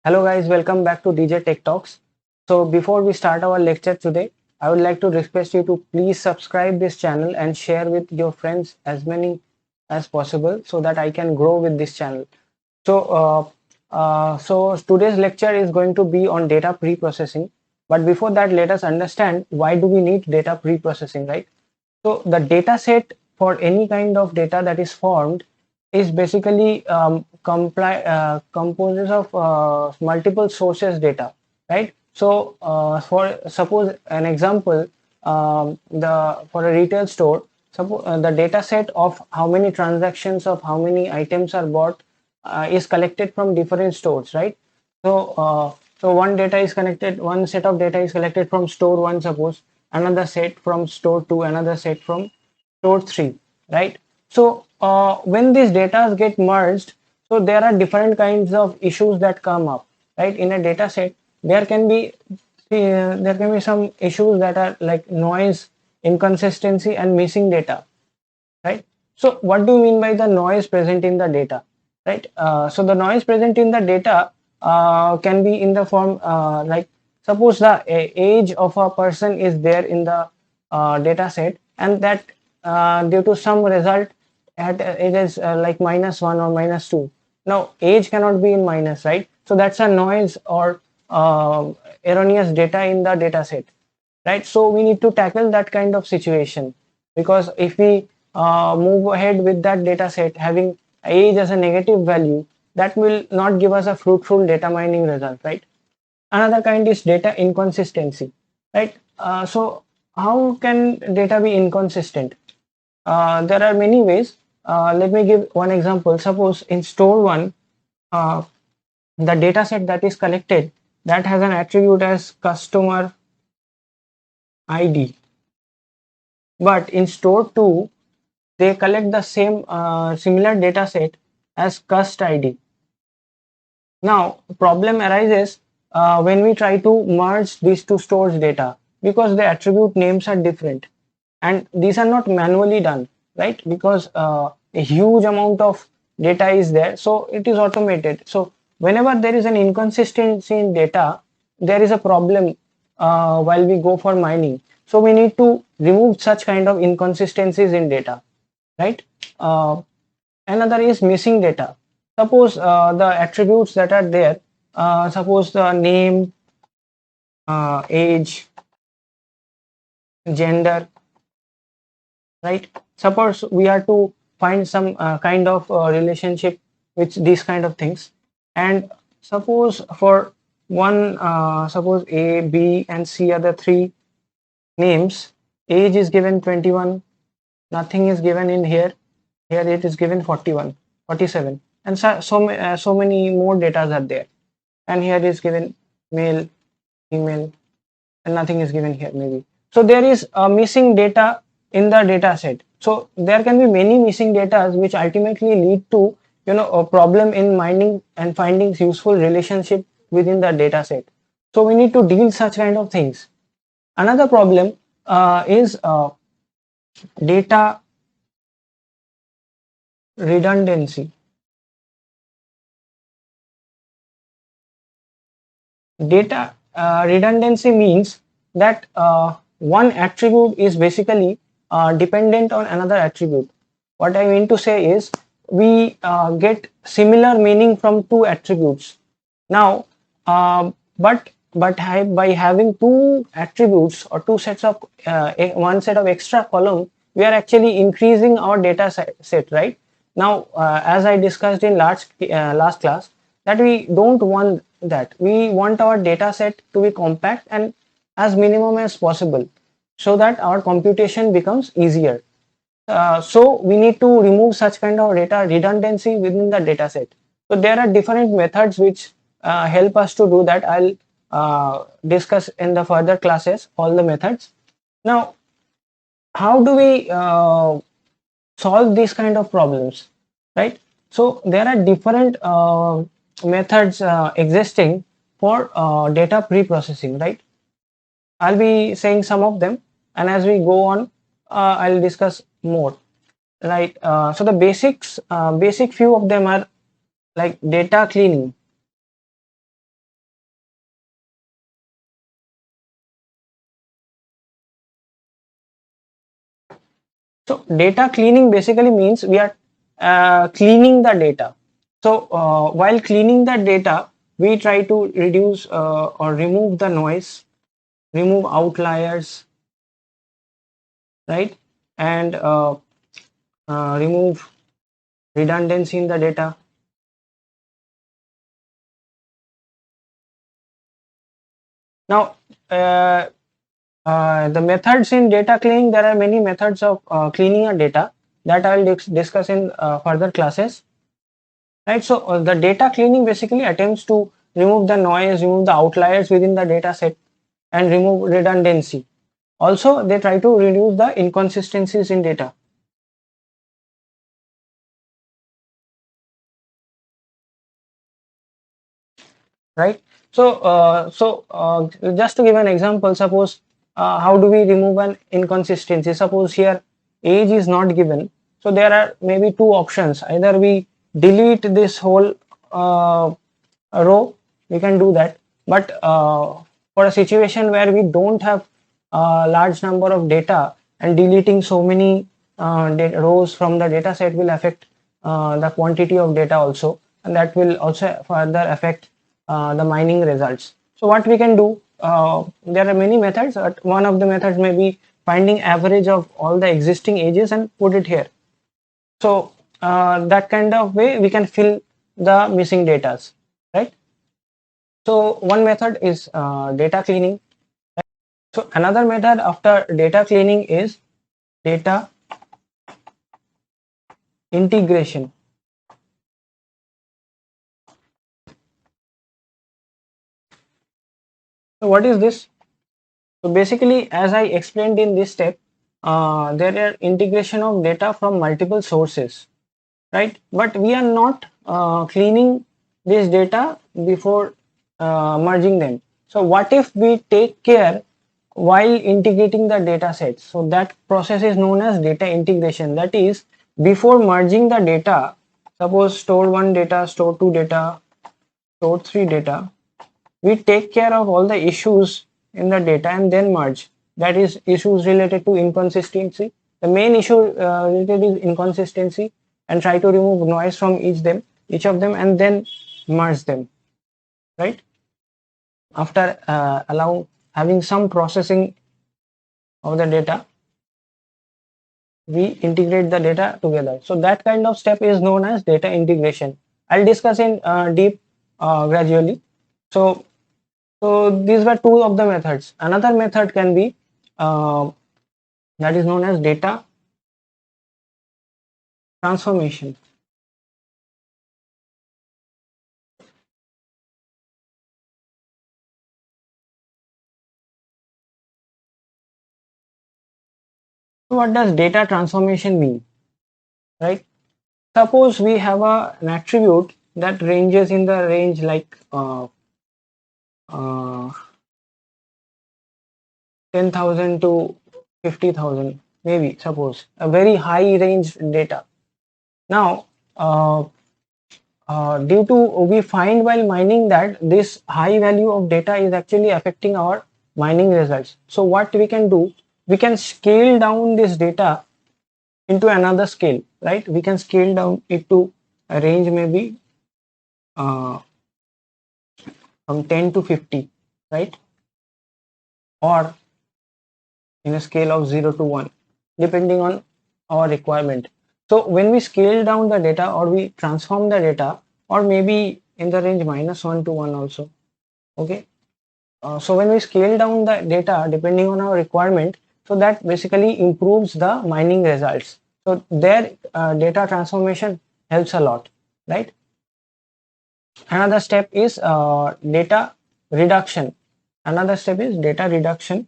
Hello guys, welcome back to DJ Tech Talks. So before we start our lecture today, I would like to request you to please subscribe this channel and share with your friends as many as possible so that I can grow with this channel. So today's lecture is going to be on data pre-processing. But before that, let us understand why do we need data pre-processing, right? So the data set for any kind of data that is formed is basically composes of multiple sources data, right? So for suppose an example, the for a retail store, suppose the data set of how many transactions of how many items are bought is collected from different stores, right? So one data is connected, one set of data is collected from store one, suppose, another set from store two, another set from store three, right? So when these data get merged, so there are different kinds of issues that come up, right? In a data set, there can be some issues that are like noise, inconsistency, and missing data, right? So what do you mean by the noise present in the data, right? So the noise present in the data can be in the form like suppose the age of a person is there in the data set, and that due to some result it is like -1 or -2. Now age cannot be in minus, right? So that's a noise or erroneous data in the data set, right? So we need to tackle that kind of situation, because if we move ahead with that data set having age as a negative value, that will not give us a fruitful data mining result, right? Another kind is data inconsistency, right? So how can data be inconsistent? There are many ways. Let me give one example. Suppose in store one, uh, the data set that is collected, that has an attribute as customer ID, but in store 2 they collect the same similar data set as cust id. Now problem arises when we try to merge these two stores data, because the attribute names are different, and these are not manually done, right? Because a huge amount of data is there, so it is automated. So whenever there is an inconsistency in data, there is a problem while we go for mining. So we need to remove such kind of inconsistencies in data, right? uh, Another is missing data. Suppose the attributes that are there, suppose the name, age, gender, right? Suppose we are to find some kind of relationship with these kind of things, and suppose for one, suppose a, b, and c are the three names. Age is given 21, nothing is given in here. Here it is given 41, 47, and so many more data are there. And here is given male, female, and nothing is given here maybe. So there is a missing data in the data set. So there can be many missing data which ultimately lead to a problem in mining and finding useful relationship within the data set. So we need to deal such kind of things. Another problem is data redundancy. Data redundancy means that one attribute is basically dependent on another attribute. What I mean to say is we get similar meaning from two attributes. Now, by having two attributes or two sets of one set of extra column, we are actually increasing our data set, right? Now, as I discussed in last class, that we don't want that. We want our data set to be compact and as minimum as possible, so that our computation becomes easier. So we need to remove such kind of data redundancy within the data set. So there are different methods which help us to do that. I'll discuss in the further classes all the methods. Now, how do we solve these kind of problems, right? So there are different methods existing for data pre-processing, right? I'll be saying some of them, and as we go on, I'll discuss more, right? So the basic few of them are like data cleaning. So data cleaning basically means we are cleaning the data. So while cleaning the data, we try to reduce or remove the noise, remove outliers, right? And remove redundancy in the data. Now, the methods in data cleaning, there are many methods of cleaning a data that I will discuss in further classes. Right, so the data cleaning basically attempts to remove the noise, remove the outliers within the data set, and remove redundancy. Also, they try to reduce the inconsistencies in data. Right. So, just to give an example, suppose how do we remove an inconsistency? Suppose here age is not given, so there are maybe two options. Either we delete this whole row, we can do that. But for a situation where we don't have a large number of data, and deleting so many rows from the data set will affect the quantity of data also, and that will also further affect the mining results. So what we can do, there are many methods, but one of the methods may be finding average of all the existing ages and put it here. So that kind of way we can fill the missing data, right? So one method is data cleaning. So another method after data cleaning is data integration. So what is this? So basically, as I explained in this step, there are integration of data from multiple sources, right? But we are not cleaning this data before merging them. So what if we take care while integrating the data sets? So that process is known as data integration. That is, before merging the data, suppose store 1 data, store 2 data, store 3 data, we take care of all the issues in the data and then merge. That is, issues related to inconsistency. The main issue related is inconsistency, and try to remove noise from each of them, and then merge them, right? After having some processing of the data, we integrate the data together. So that kind of step is known as data integration. I'll discuss in deep gradually. So these were two of the methods. Another method can be that is known as data transformation. So what does data transformation mean? Right? Suppose we have an attribute that ranges in the range like uh, 10,000 to 50,000, maybe, suppose a very high range data. Now, due to we find while mining that this high value of data is actually affecting our mining results. So what we can do, we can scale down this data into another scale, right? We can scale down it to a range maybe uh, from 10 to 50, right? Or in a scale of 0 to 1, depending on our requirement. So when we scale down the data, or we transform the data, or maybe in the range -1 to 1 also, okay. So when we scale down the data depending on our requirement, so that basically improves the mining results. So their data transformation helps a lot, right? Another step is data reduction. Another step is data reduction.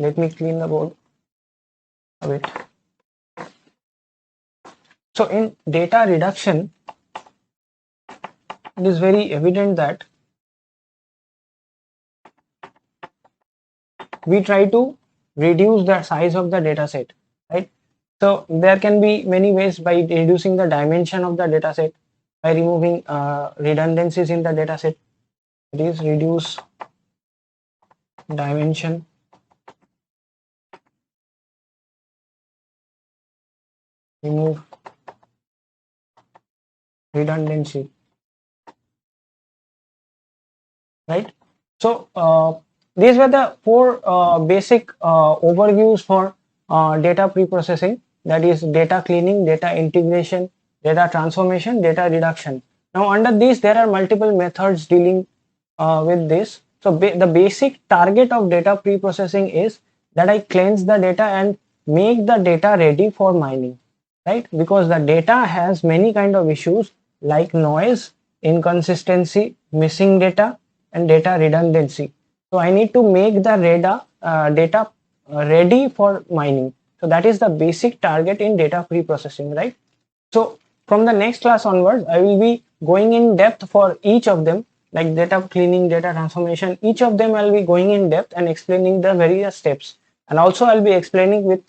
Let me clean the board a bit. So in data reduction, it is very evident that we try to reduce the size of the data set, right? So there can be many ways by reducing the dimension of the data set, by removing redundancies in the data set. It is reduce dimension remove redundancy, right? So these were the four basic overviews for data pre-processing, that is data cleaning, data integration, data transformation, data reduction. Now under these there are multiple methods dealing with this. So the basic target of data pre-processing is that I cleanse the data and make the data ready for mining, right? Because the data has many kind of issues like noise, inconsistency, missing data, and data redundancy. So I need to make the data ready for mining. So that is the basic target in data pre-processing, right? So from the next class onwards, I will be going in depth for each of them, like data cleaning, data transformation. Each of them I'll be going in depth and explaining the various steps. And also I'll be explaining with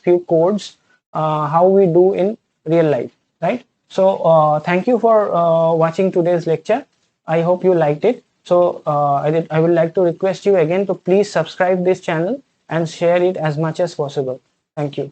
few codes how we do in real life, right? So thank you for watching today's lecture. I hope you liked it. So I would like to request you again to please subscribe this channel and share it as much as possible. Thank you.